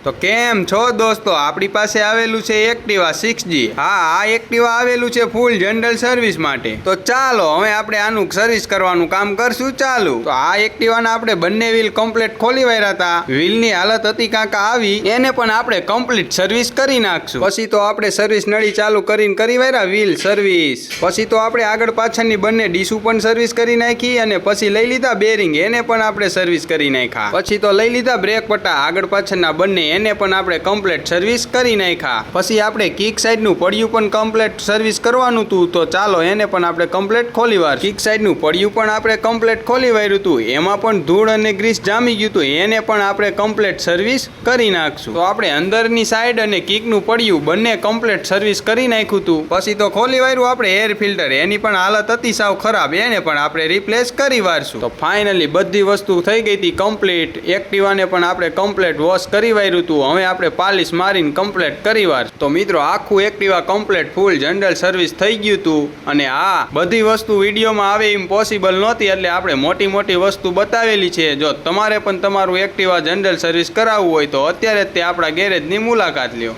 તો કેમ છો દોસ્તો, આપણી પાસે આવેલું છે એક્ટિવા 6G। હા, આ એક્ટિવા આવેલું છે ફૂલ જનરલ સર્વિસ માટે। તો ચાલો હવે આપણે આનું સર્વિસ કરવાનું કામ કરશું ચાલુ। તો આ એક્ટિવાના આપણે બંને વ્હીલ કમ્પ્લીટ ખોલી વાર્યા હતા। વ્હીલની હાલત હતી કાંકા આવી, એને પણ આપણે કમ્પ્લીટ સર્વિસ કરી નાખશું। પછી તો આપણે સર્વિસ નળી ચાલુ કરીને કરી વાર્યા વ્હીલ સર્વિસ। પછી તો આપણે આગળ પાછળની બંને ડીશું પણ સર્વિસ કરી નાખી, અને પછી લઈ લીધા બેરિંગ, એને પણ આપણે સર્વિસ કરી નાખ્યા। પછી તો લઈ લીધા બ્રેક પટ્ટા આગળ પાછળના બંને, એને પણ આપણે કમ્પ્લીટ સર્વિસ કરી નાખ્યા। પછી આપણે કિક સાઈડનું પડ્યું પણ કમ્પ્લીટ સર્વિસ કરવાનું હતું, તો ચાલો એને પણ આપણે કમ્પ્લીટ ખોલી વાર। કિક સાઈડનું પડ્યું પણ આપણે કમ્પ્લીટ ખોલી વાર્યું હતું, એમાં પણ ધૂળ અને ગ્રીસ જામી ગયું હતું, એને પણ આપણે કમ્પ્લીટ સર્વિસ કરી નાખશું। તો આપણે અંદરની સાઈડ અને કિકનું પડ્યું બંને કમ્પ્લીટ સર્વિસ કરી નાખ્યું હતું। પછી તો ખોલી વાર્યું આપણે એર ફિલ્ટર, એની પણ હાલત હતી સાવ ખરાબ, એને પણ આપણે રિપ્લેસ કરી વારશું। તો ફાઇનલી બધી વસ્તુ થઈ ગઈ હતી કમ્પ્લીટ। એક્ટિવાને પણ આપણે કમ્પ્લીટ વોશ કરી વાર્યું હતું, હવે આપણે પાલિશ મારીને કમ્પ્લીટ કરી વાર। તો મિત્રો આખું એક્ટિવા કમ્પ્લીટ ફૂલ જનરલ સર્વિસ થઈ ગયું હતું, અને આ બધી વસ્તુ વિડીયોમાં આવે એમ પોસિબલ નહોતી, એટલે આપણે મોટી મોટી વસ્તુ બતાવેલી છે। જો તમારે પણ તમારું એક્ટિવા જનરલ સર્વિસ કરાવવું હોય તો અત્યારે જ તે આપણા ગેરેજની મુલાકાત લ્યો।